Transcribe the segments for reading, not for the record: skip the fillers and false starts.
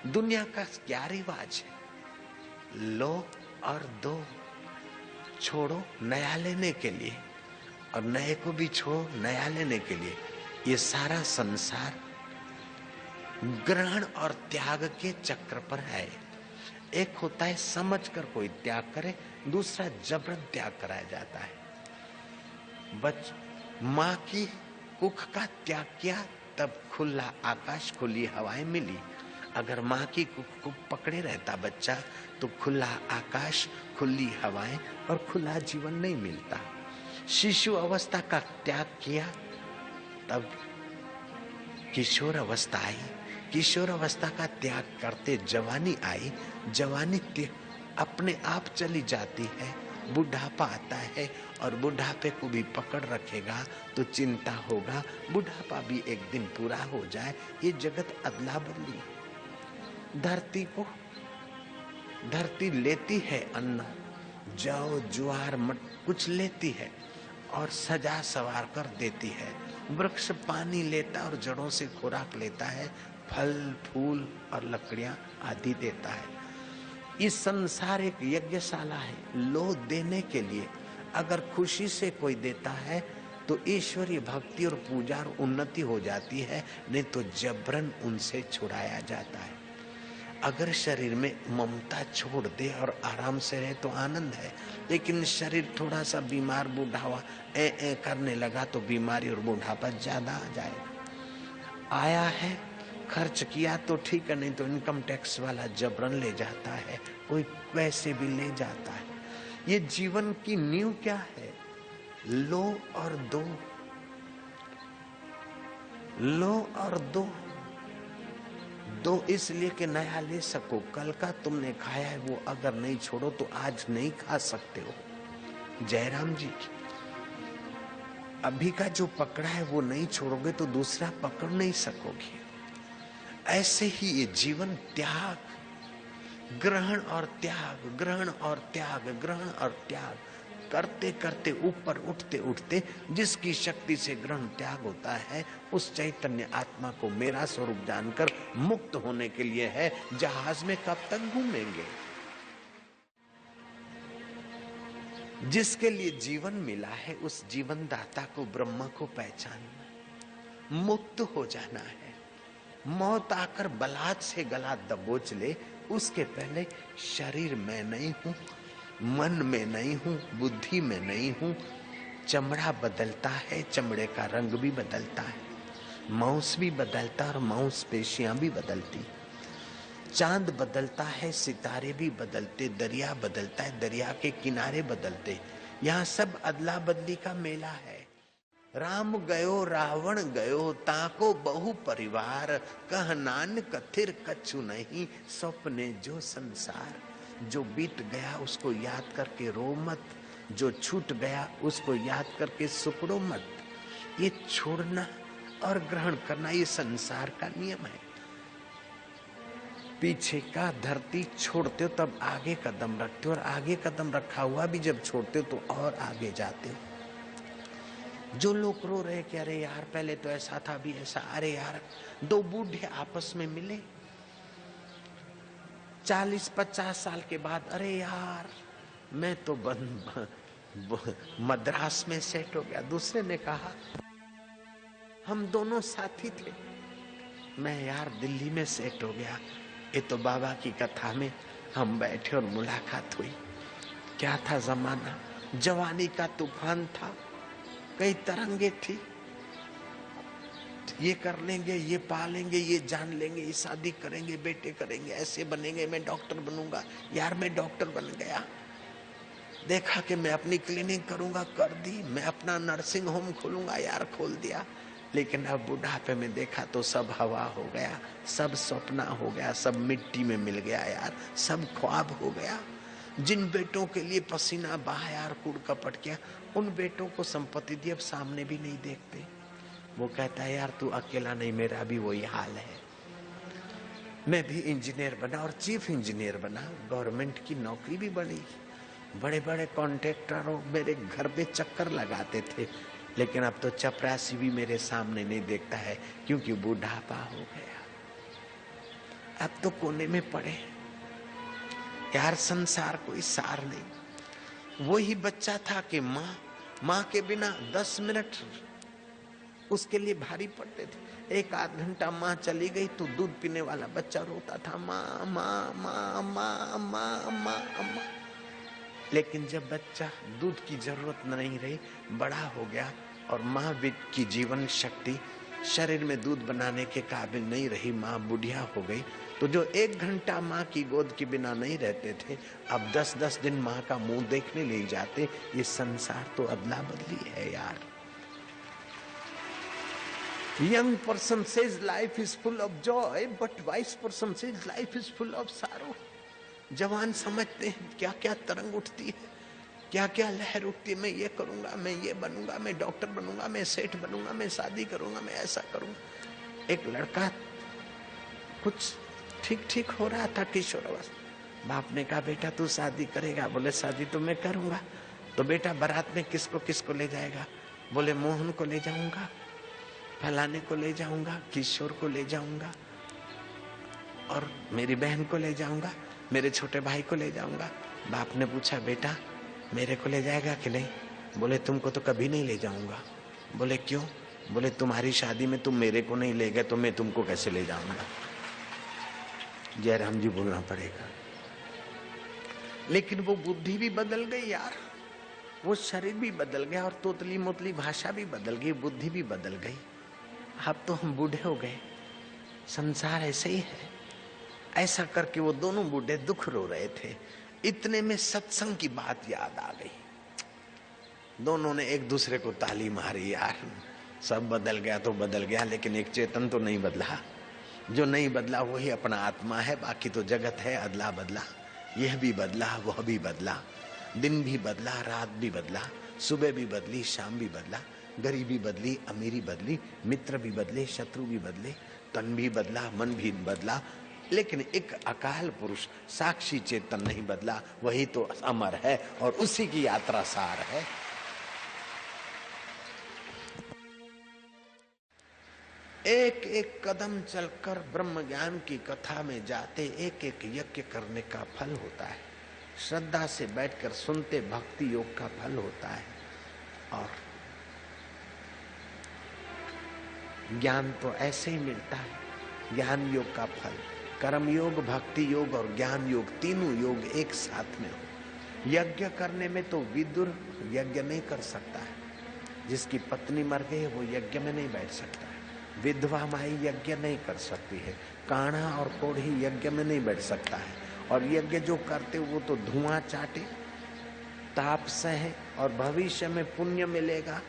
दुनिया का क्या रिवाज है, लो और दो, छोड़ो नया लेने के लिए और नए को भी छोड़ो नया लेने के लिए। ये सारा संसार ग्रहण और त्याग के चक्र पर है। एक होता है समझ कर कोई त्याग करे, दूसरा जबरन त्याग कराया जाता है। माँ की कुख का त्याग किया तब खुला आकाश खुली हवाएं मिली। अगर माँ की कुख को पकड़े रहता बच्चा तो खुला आकाश खुली हवाएं और खुला जीवन नहीं मिलता। शिशु अवस्था का त्याग किया तब किशोर अवस्था आई, किशोर अवस्था का त्याग करते जवानी आई, जवानी अपने आप चली जाती है, बुढ़ापा आता है और बुढ़ापे को भी पकड़ रखेगा तो चिंता होगा, बुढ़ापा भी एक दिन पूरा हो जाए। ये जगत अदला बदली। धरती लेती है अन्न, जौ ज्वार मट कुछ लेती है और सजा सवार कर देती है। वृक्ष पानी लेता और जड़ों से खुराक लेता है, फल फूल और लकड़ियां आदि देता है। इस संसार एक यज्ञशाला है, लो देने के लिए। अगर खुशी से कोई देता है तो ईश्वरीय भक्ति और पूजा और उन्नति हो जाती है, नहीं तो जबरन उनसे छुड़ाया जाता है। अगर शरीर में ममता छोड़ दे और आराम से रहे तो आनंद है, लेकिन शरीर थोड़ा सा बीमार बूढ़ा हुआ ए करने लगा तो बीमारी और बूढ़ापा ज्यादा आ जाएगा। आया है खर्च किया तो ठीक है, नहीं तो इनकम टैक्स वाला जबरन ले जाता है, कोई पैसे भी ले जाता है। ये जीवन की नींव क्या है? लो और दो, लो और दो। दो इसलिए कि नया ले सको। कल का तुमने खाया है वो अगर नहीं छोड़ो तो आज नहीं खा सकते हो। जयराम जी की अभी का जो पकड़ा है वो नहीं छोड़ोगे तो दूसरा पकड़ नहीं सकोगे। ऐसे ही ये जीवन त्याग, ग्रहण और त्याग, ग्रहण और त्याग, ग्रहण और त्याग करते करते ऊपर उठते उठते जिसकी शक्ति से ग्रहण त्याग होता है उस चैतन्य आत्मा को मेरा स्वरूप जानकर मुक्त होने के लिए है। जहाज में कब तक घूमेंगे? जिसके लिए जीवन मिला है उस जीवन दाता को, ब्रह्म को पहचानना, मुक्त हो जाना है। मौत आकर बलात् से गला दबोच ले उसके पहले शरीर में नहीं हूं, मन में नहीं हूं, बुद्धि में नहीं हूं। चमड़ा बदलता है, चमड़े का रंग भी बदलता है, मांस भी बदलता और मांसपेशियां भी बदलती। चांद बदलता है, सितारे भी बदलते, दरिया बदलता है, दरिया के किनारे बदलते। यहाँ सब अदला बदली का मेला है। राम गयो रावण गयो ताको बहु परिवार, कह नानक थिर कछु नहीं सपने जो संसार। जो बीत गया उसको याद करके रो मत, जो छूट गया उसको याद करके सुकड़ो मत। ये छोड़ना और ग्रहण करना ये संसार का नियम है। पीछे का धरती छोड़ते हो तब आगे कदम रखते हो और आगे कदम रखा हुआ भी जब छोड़ते हो तो और आगे जाते हो। जो लोग रो रहे कि अरे यार पहले तो ऐसा था भी ऐसा, अरे यार दो बूढ़े आपस में मिले 40-50 साल के बाद, अरे यार मैं तो मद्रास में सेट हो गया। दूसरे ने कहा हम दोनों साथी थे, मैं यार दिल्ली में सेट हो गया। ये तो बाबा की कथा में हम बैठे और मुलाकात हुई। क्या था जमाना, जवानी का तूफान था, कई तरंगे थी। ये कर लेंगे, ये पालेंगे, ये जान लेंगे, ये शादी करेंगे, बेटे करेंगे, ऐसे बनेंगे, मैं डॉक्टर बनूंगा। यार मैं डॉक्टर बन गया, देखा कि मैं अपनी क्लिनिक करूंगा, कर दी। मैं अपना नर्सिंग होम खोलूंगा, यार खोल दिया। लेकिन अब बुढ़ापे में देखा तो सब हवा हो गया, सब सपना हो गया, सब मिट्टी में मिल गया यार, सब ख्वाब हो गया। जिन बेटों के लिए पसीना बहा यार, कूड़ कपट किया, उन बेटों को संपत्ति दी, अब सामने भी नहीं देखते। वो कहता है यार तू अकेला नहीं, मेरा भी वही हाल है। मैं भी इंजीनियर बना और चीफ इंजीनियर बना, गवर्नमेंट की नौकरी भी बड़ी। बड़े बड़े कॉन्ट्रैक्टरों मेरे घर पे चक्कर लगाते थे, लेकिन अब तो चपरासी भी मेरे सामने नहीं देखता है क्योंकि बुढ़ापा हो गया। अब तो कोने में पड़े यार, संसार कोई सार नहीं। वही बच्चा था कि माँ के बिना 10 मिनट उसके लिए भारी पड़ते थे। 1-8 घंटा माँ चली गई तो दूध पीने वाला बच्चा रोता था, माँ माँ माँ माँ माँ माँ माँ। लेकिन जब बच्चा दूध की जरूरत नहीं रही, बड़ा हो गया और माँ की जीवन शक्ति शरीर में दूध बनाने के काबिल नहीं रही, माँ बुढ़िया हो गई, तो जो 1 घंटा माँ की गोद के बिना नहीं रहते थे, अब 10-10 दिन माँ का मुंह देखने ले जाते। ये संसार तो अदला बदली है यार। Young person says life is full of joy, but wise person says life is full of sorrow. जवान समझते हैं क्या क्या तरंग उठती है, क्या क्या लहर उठती है। मैं ये करूंगा, मैं ये बनूंगा, मैं डॉक्टर बनूंगा, मैं सेठ बनूंगा, मैं शादी करूंगा, मैं ऐसा करूंगा। एक लड़का कुछ ठीक ठीक हो रहा था किशोरावस्था। बाप ने कहा बेटा तू शादी करेगा? बोले शादी तो मैं करूंगा। तो बेटा बारात में किसको किसको ले जाएगा? बोले मोहन को ले जाऊंगा, फलाने को ले जाऊंगा, किशोर को ले जाऊंगा, और मेरी बहन को ले जाऊंगा, मेरे छोटे भाई को ले जाऊंगा। बाप ने पूछा बेटा मेरे को ले जाएगा कि नहीं? बोले तुमको तो कभी नहीं ले जाऊंगा। बोले क्यों? बोले तुम्हारी शादी में तुम मेरे को नहीं ले गए तो मैं तुमको कैसे ले जाऊंगा? जयराम जी बोलना पड़ेगा। लेकिन वो बुद्धि भी बदल गई यार, वो शरीर भी बदल गया और तोतली मोतली भाषा भी बदल गई, बुद्धि भी बदल गई। अब तो हम बूढ़े हो गए, संसार ऐसे ही है। ऐसा करके वो दोनों बूढ़े दुख रो रहे थे। इतने में सत्संग की बात याद आ गई। दोनों ने एक दूसरे को ताली मारी, यार सब बदल गया तो बदल गया, लेकिन एक चेतन तो नहीं बदला। जो नहीं बदला वही अपना आत्मा है, बाकी तो जगत है अदला बदला। यह भी बदला, वह भी बदला, दिन भी बदला, रात भी बदला, सुबह भी बदली, शाम भी बदला, गरीबी बदली, अमीरी बदली, मित्र भी बदले, शत्रु भी बदले, तन भी बदला, मन भी बदला, लेकिन एक अकाल पुरुष साक्षी चेतन नहीं बदला। वही तो अमर है और उसी की यात्रा सार है। एक एक कदम चलकर ब्रह्म ज्ञान की कथा में जाते एक एक यज्ञ करने का फल होता है। श्रद्धा से बैठकर सुनते भक्ति योग का फल होता है। और ज्ञान तो ऐसे ही मिलता है। ज्ञान योग का फल, कर्म योग, भक्ति योग और ज्ञान योग, तीनों योग एक साथ में हो। यज्ञ करने में तो विदुर यज्ञ नहीं कर सकता है, जिसकी पत्नी मर गई वो यज्ञ में नहीं बैठ सकता है। विधवा माई यज्ञ नहीं कर सकती है, काढ़ा और कोढ़ी यज्ञ में नहीं बैठ सकता है। और यज्ञ जो करते वो तो धुआं चाटे, ताप सहे और भविष्य में पुण्य मिलेगा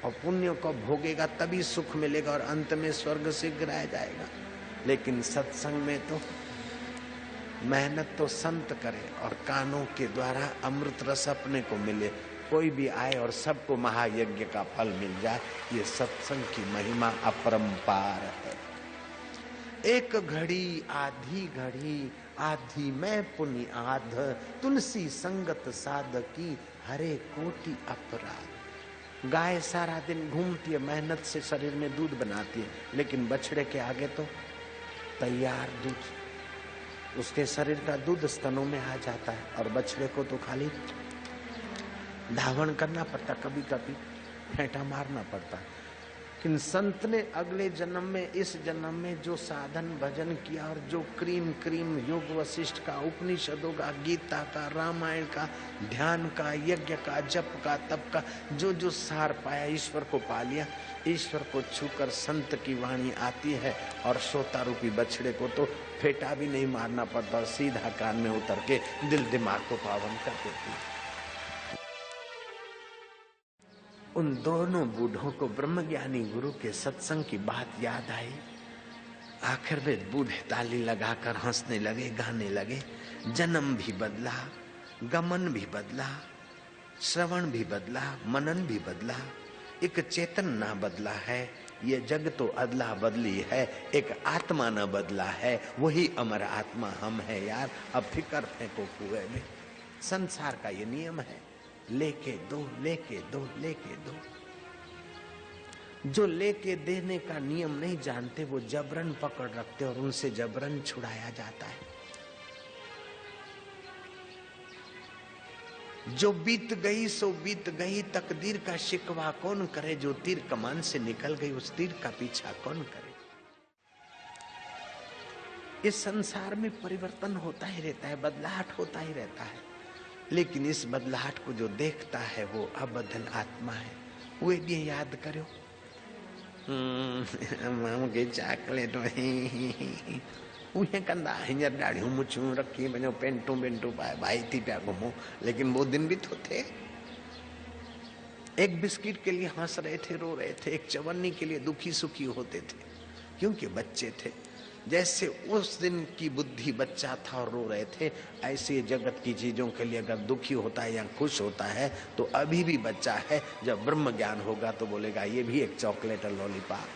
और पुण्य को भोगेगा तभी सुख मिलेगा और अंत में स्वर्ग से गिराया जाएगा। लेकिन सत्संग में तो मेहनत तो संत करे और कानों के द्वारा अमृत रस अपने को मिले। कोई भी आए और सबको महायज्ञ का फल मिल जाए, ये सत्संग की महिमा अपरंपार है। एक घड़ी आधी घड़ी आधी मैं पुनि आध, तुलसी संगत साधकी हरे कोटि अपराध। गाय सारा दिन घूमती है, मेहनत से शरीर में दूध बनाती है, लेकिन बछड़े के आगे तो तैयार दूध, उसके शरीर का दूध स्तनों में आ जाता है और बछड़े को तो खाली धावन करना पड़ता, कभी कभी फेंटा मारना पड़ता। लेकिन संत ने अगले जन्म में, इस जन्म में जो साधन भजन किया और जो क्रीम योग वशिष्ठ का, उपनिषदों का, गीता का, रामायण का, ध्यान का, यज्ञ का, जप का, तप का, जो जो सार पाया, ईश्वर को पा लिया। ईश्वर को छूकर संत की वाणी आती है और श्रोता रूपी बछड़े को तो फेंटा भी नहीं मारना पड़ता, सीधा कान में उतर के दिल दिमाग को पावन कर देती है। उन दोनों बूढ़ों को ब्रह्मज्ञानी गुरु के सत्संग की बात याद आई। आखिर वे बूढ़े ताली लगाकर हंसने लगे, गाने लगे। जन्म भी बदला, गमन भी बदला, श्रवण भी बदला, मनन भी बदला, एक चेतन ना बदला है। ये जग तो अदला बदली है, एक आत्मा न बदला है, वही अमर आत्मा हम है यार। अब फिकर फेंको कुएं में। संसार का ये नियम है, लेके दो, लेके दो, लेके दो। जो लेके देने का नियम नहीं जानते वो जबरन पकड़ रखते और उनसे जबरन छुड़ाया जाता है। जो बीत गई सो बीत गई, तकदीर का शिकवा कौन करे, जो तीर कमान से निकल गई उस तीर का पीछा कौन करे। इस संसार में परिवर्तन होता ही रहता है, बदलाहट होता ही रहता है, लेकिन इस बदलाहट को जो देखता है वो अबदल आत्मा है। वो ये याद करो मूंखे चॉकलेट उहे कंदा हींअर ॾाढियूं मुछूं रखी वञो, पेंटूं बेंटूं पाए भाई थी पिया घुमो, लेकिन वो दिन भी तो थे। एक बिस्किट के लिए हंस रहे थे, रो रहे थे, एक चवन्नी के लिए दुखी सुखी होते थे, क्योंकि बच्चे थे। जैसे उस दिन की बुद्धि बच्चा था और रो रहे थे, ऐसे जगत की चीजों के लिए अगर दुखी होता है या खुश होता है तो अभी भी बच्चा है। जब ब्रह्म ज्ञान होगा तो बोलेगा ये भी एक चॉकलेट और लॉलीपॉप।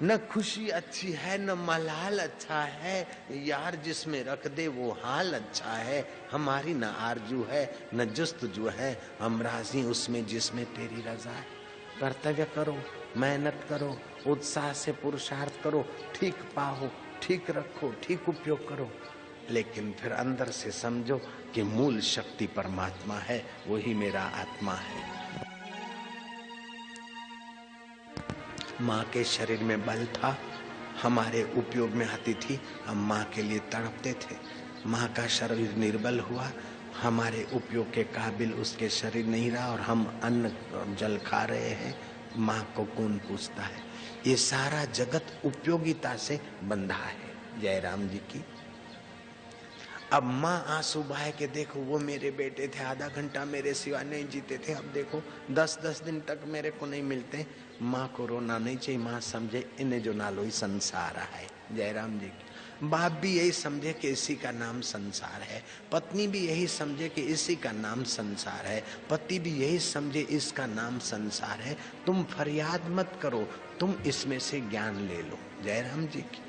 न खुशी अच्छी है न मलाल अच्छा है, यार जिसमें रख दे वो हाल अच्छा है। हमारी न आरजू है न जस्तजू है, हम राजी उसमें जिसमें तेरी रजा है। कर्तव्य करो, मेहनत करो, उत्साह से पुरुषार्थ करो, ठीक पाओ, ठीक रखो, ठीक उपयोग करो, लेकिन फिर अंदर से समझो कि मूल शक्ति परमात्मा है, वही मेरा आत्मा है। माँ के शरीर में बल था, हमारे उपयोग में आती थी, हम माँ के लिए तड़पते थे। माँ का शरीर निर्बल हुआ, हमारे उपयोग के काबिल उसके शरीर नहीं रहा और हम अन्न जल खा रहे हैं, माँ को कौन पूछता है। ये सारा जगत उपयोगिता से बंधा है। जय राम जी की। अब माँ आंसू बहा के देखो, वो मेरे बेटे थे, आधा घंटा मेरे सिवा नहीं जीते थे, अब देखो 10-10 दिन तक मेरे को नहीं मिलते। माँ को रोना नहीं चाहिए, माँ समझे इन्हें जो नालो ही संसार है। जय राम जी की। बाप भी यही समझे कि इसी का नाम संसार है, पत्नी भी यही समझे कि इसी का नाम संसार है, पति भी यही समझे इसका नाम संसार है। तुम फरियाद मत करो, तुम इसमें से ज्ञान ले लो। जय राम जी की।